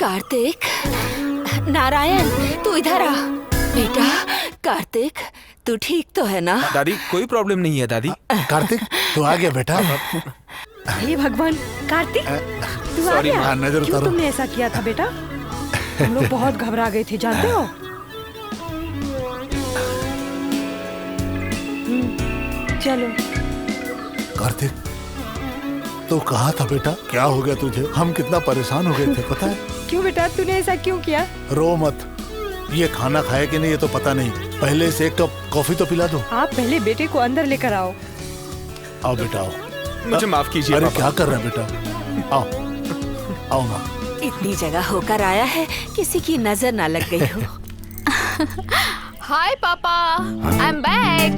कार्तिक, नारायण, तू इधर आ। बेटा कार्तिक, तू ठीक तो है ना? दादी कोई प्रॉब्लम नहीं है दादी। कार्तिक तू आ गया बेटा। हे भगवान, कार्तिक तू आ Sorry, गया। नजर क्यों उतारो। तुमने ऐसा किया था बेटा? हम लोग बहुत घबरा गए थे, जानते हो। चलो। कार्तिक तो कहा था बेटा, क्या हो गया तुझे? हम कितना परेशान हो गए थे पता है। क्यों बेटा, तूने ऐसा क्यों किया? रो मत, ये खाना खाया कि नहीं ये तो पता नहीं, पहले इसे एक कप कॉफी तो पिला दो। आप पहले बेटे को अंदर लेकर आओ। आओ बेटा आओ। मुझे माफ कीजिए अरे पापा। क्या कर रहा है बेटा, आओ आओ माँ। इतनी जगह होकर आया है, किसी की नजर ना लग गई हो। हाय पापा, आई एम बैक।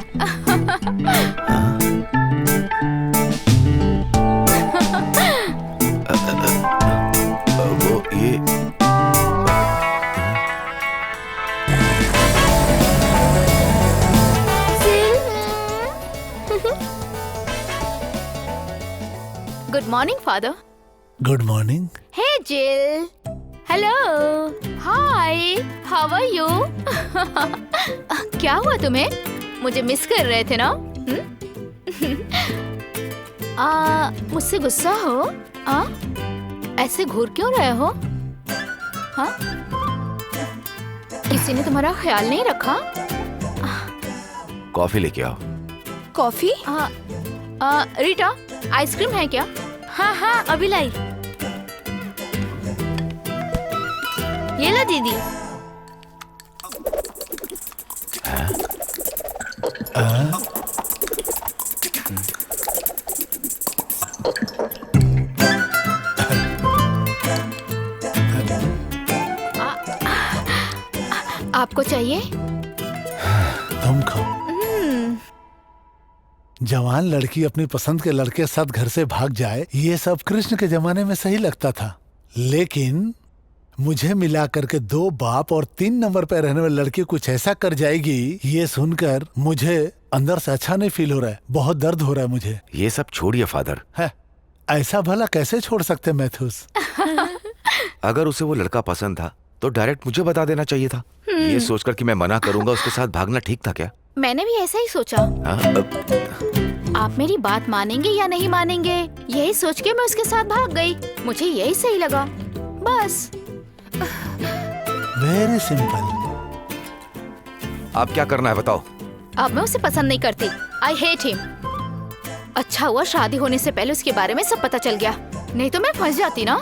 वो ये good morning father. Good morning. Hey Jill, hello, hi, how are you? क्या हुआ तुम्हें? मुझे मिस कर रहे थे ना? मुझसे गुस्सा हो? ऐसे घूर क्यों रहे हो? हाँ? किसी ने तुम्हारा ख्याल नहीं रखा? कॉफी लेके आओ। कॉफी? रीटा, आइसक्रीम है क्या? हाँ हाँ, अभी लाई। ये ला दीदी। आपको चाहिए? तुम खाओ। जवान लड़की अपनी पसंद के लड़के साथ घर से भाग जाए, ये सब कृष्ण के जमाने में सही लगता था, लेकिन मुझे मिला करके 2 बाप और 3 नंबर पे रहने वाली लड़की कुछ ऐसा कर जाएगी, ये सुनकर मुझे अंदर से अच्छा नहीं फील हो रहा है, बहुत दर्द हो रहा है मुझे। ये सब छोड़िए फादर। है ऐसा भला कैसे छोड़ सकते मैथ्यूस? अगर उसे वो लड़का पसंद था तो डायरेक्ट मुझे बता देना चाहिए था। ये सोचकर कि मैं मना करूंगा उसके साथ भागना ठीक था क्या? मैंने भी ऐसा ही सोचा। आप मेरी बात मानेंगे या नहीं मानेंगे, यही सोच के मैं उसके साथ भाग गई। मुझे यही सही लगा, बस। Very simple. अब क्या करना है बताओ? अब मैं उसे पसंद नहीं करती। I hate him. अच्छा हुआ शादी होने से पहले उसके बारे में सब पता चल गया, नहीं तो मैं फंस जाती ना।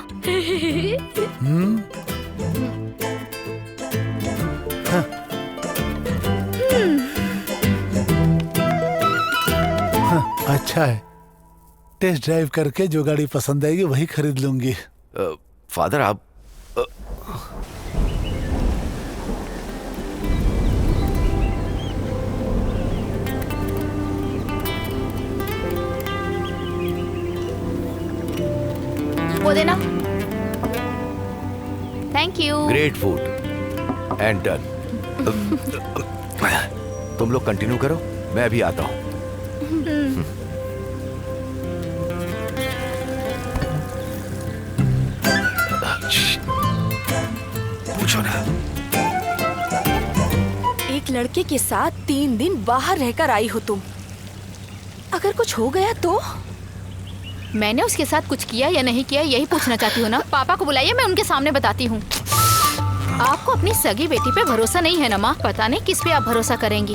अच्छा है, टेस्ट ड्राइव करके जो गाड़ी पसंद आएगी वही खरीद लूंगी। फादर आप वो देना। Thank you. Great food and done. तुम लोग कंटिन्यू करो, मैं अभी आता हूँ। पूछो ना। एक लड़के के साथ 3 दिन बाहर रहकर आई हो तुम, अगर कुछ हो गया तो? मैंने उसके साथ कुछ किया या नहीं किया यही पूछना चाहती हूँ ना? पापा को बुलाइए, मैं उनके सामने बताती हूँ। आपको अपनी सगी बेटी पे भरोसा नहीं है ना माँ? पता नहीं किस पे आप भरोसा करेंगी।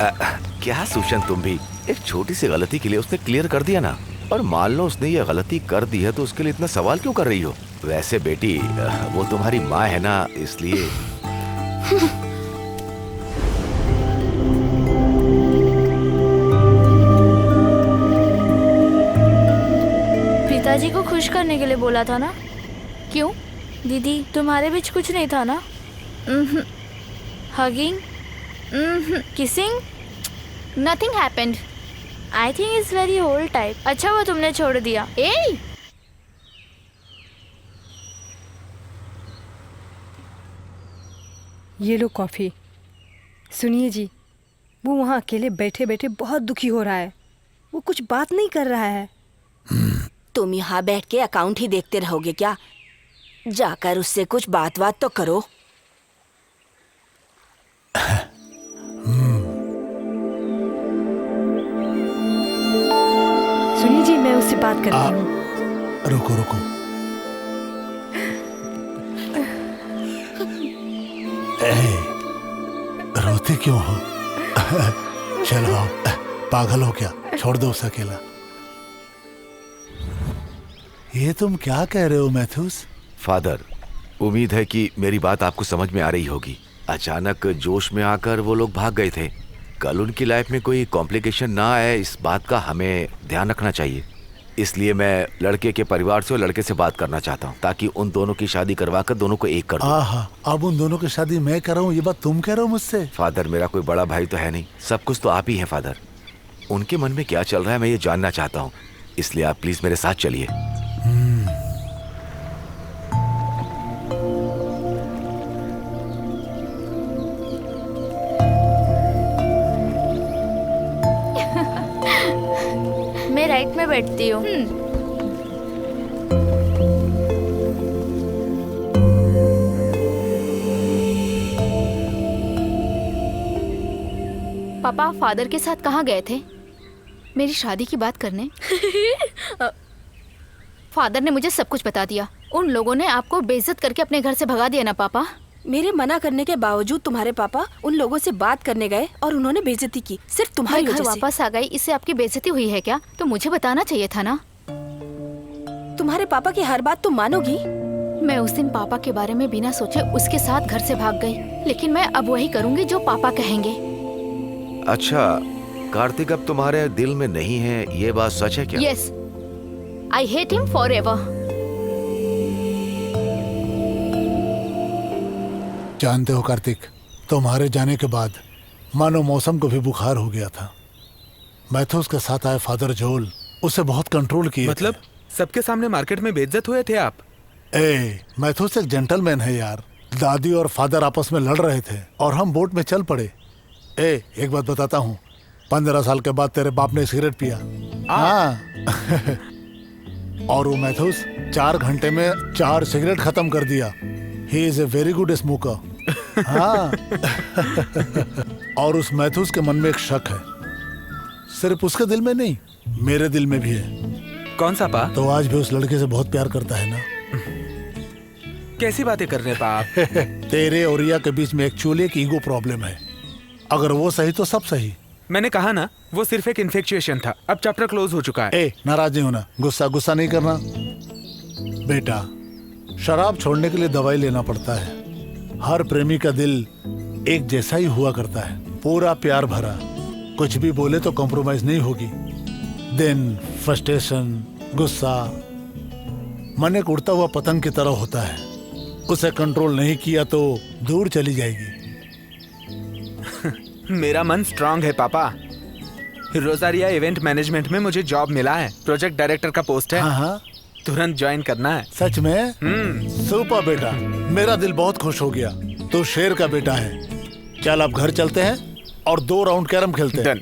क्या सुशन, तुम भी एक छोटी सी गलती के लिए उसने क्लियर कर दिया ना, और मान लो उसने ये गलती कर दी है तो उसके लिए इतना सवाल क्यों कर रही हो? वैसे बेटी वो तुम्हारी माँ है ना, इसलिए। पिताजी को खुश करने के लिए बोला था ना? क्यों? दीदी तुम्हारे बीच कुछ नहीं था ना? Hugging, kissing, nothing happened. I think it's very old type. अच्छा वो तुमने छोड़ दिया। ए ये लो कॉफी। सुनिए जी, वो वहाँ अकेले बैठे बैठे बहुत दुखी हो रहा है, वो कुछ बात नहीं कर रहा है। तुम यहाँ बैठ के अकाउंट ही देखते रहोगे क्या? जाकर उससे कुछ बात तो करो। सुनिए जी, मैं उससे बात करती हूँ। रुको रुको। रोते क्यों हो? चलो आओ। पागल हो क्या? छोड़ दो उसे अकेला। ये तुम क्या कह रहे हो मैथ्यूस? फादर, उम्मीद है कि मेरी बात आपको समझ में आ रही होगी। अचानक जोश में आकर वो लोग भाग गए थे। कल उनकी लाइफ में कोई कॉम्प्लिकेशन ना आए, इस बात का हमें ध्यान रखना चाहिए। इसलिए मैं लड़के के परिवार से और लड़के से बात करना चाहता हूँ, ताकि उन दोनों की शादी करवाकर दोनों को एक कर दूं। आहा, अब उन दोनों की शादी मैं कर रहा हूँ, ये बात तुम कह रहे हो मुझसे? फादर, मेरा कोई बड़ा भाई तो है नहीं, सब कुछ तो आप ही हैं फादर। उनके मन में क्या चल रहा है मैं ये जानना चाहता हूँ, इसलिए आप प्लीज मेरे साथ चलिए। मैं राइट में बैठती हूँ। पापा फादर के साथ कहाँ गए थे? मेरी शादी की बात करने? फादर ने मुझे सब कुछ बता दिया। उन लोगों ने आपको बेइज्जत करके अपने घर से भगा दिया ना पापा? मेरे मना करने के बावजूद तुम्हारे पापा उन लोगों से बात करने गए और उन्होंने बेइज्जती की, सिर्फ तुम्हारी मैं घर वजह से। वापस आ गई, इससे आपकी बेइज्जती हुई है क्या? तो मुझे बताना चाहिए था ना। तुम्हारे पापा की हर बात तुम मानोगी? मैं उस दिन पापा के बारे में बिना सोचे उसके साथ घर से भाग गई, लेकिन मैं अब वही करूंगी जो पापा कहेंगे। अच्छा, कार्तिक अब तुम्हारे दिल में नहीं है, ये बात सच है क्या? Yes, I hate him forever. जानते हो कार्तिक, तुम्हारे जाने के बाद मानो मौसम को भी बुखार हो गया था। मैथ्यूस के साथ आए फादर जोल उसे बहुत कंट्रोल किए। मतलब सबके सामने मार्केट में बेइज्जत हुए थे आप? मैथ्यूस एक जेंटलमैन है यार। दादी और फादर आपस में लड़ रहे थे और हम बोट में चल पड़े। एक बात बताता हूँ, 15 साल के बाद तेरे बाप ने सिगरेट पिया। हाँ। और वो मैथ्यूस 4 घंटे में 4 सिगरेट खत्म कर दिया। He is a very good smoker. हाँ। और उस मैथ्यूस के मन में एक शक है, सिर्फ उसके दिल में नहीं, मेरे दिल में भी है। कौन सा पा? तो आज भी उस लड़के से बहुत प्यार करता है ना। कैसी बातें कर रहे हैं पा आप? तेरे और रिया के बीच में एक्चुअली एक ईगो प्रॉब्लम है। अगर वो सही तो सब सही। मैंने कहा ना, वो सिर्फ एक इन्फेक्चुएशन था। अब चैप्टर क्लोज हो चुका है। नाराज नहीं होना, गुस्सा नहीं करना। बेटा, शराब छोड़ने के लिए दवाई लेना पड़ता है। हर प्रेमी का दिल एक जैसा ही हुआ करता है, पूरा प्यार भरा। कुछ भी बोले तो कॉम्प्रोमाइज नहीं होगी। देन फ्रस्ट्रेशन, गुस्सा मन एक उड़ता हुआ पतंग की तरह होता है। उसे कंट्रोल नहीं किया तो दूर चली जाएगी। मेरा मन स्ट्रांग है पापा। रोजारिया इवेंट मैनेजमेंट में मुझे जॉब मिला है, प्रोजेक्ट डायरेक्टर का पोस्ट है। हाँ, तुरंत ज्वाइन करना है। सच में? सुपर बेटा, मेरा दिल बहुत खुश हो गया। तू शेर का बेटा है। चल अब घर चलते हैं और 2 राउंड कैरम खेलते हैं। डन।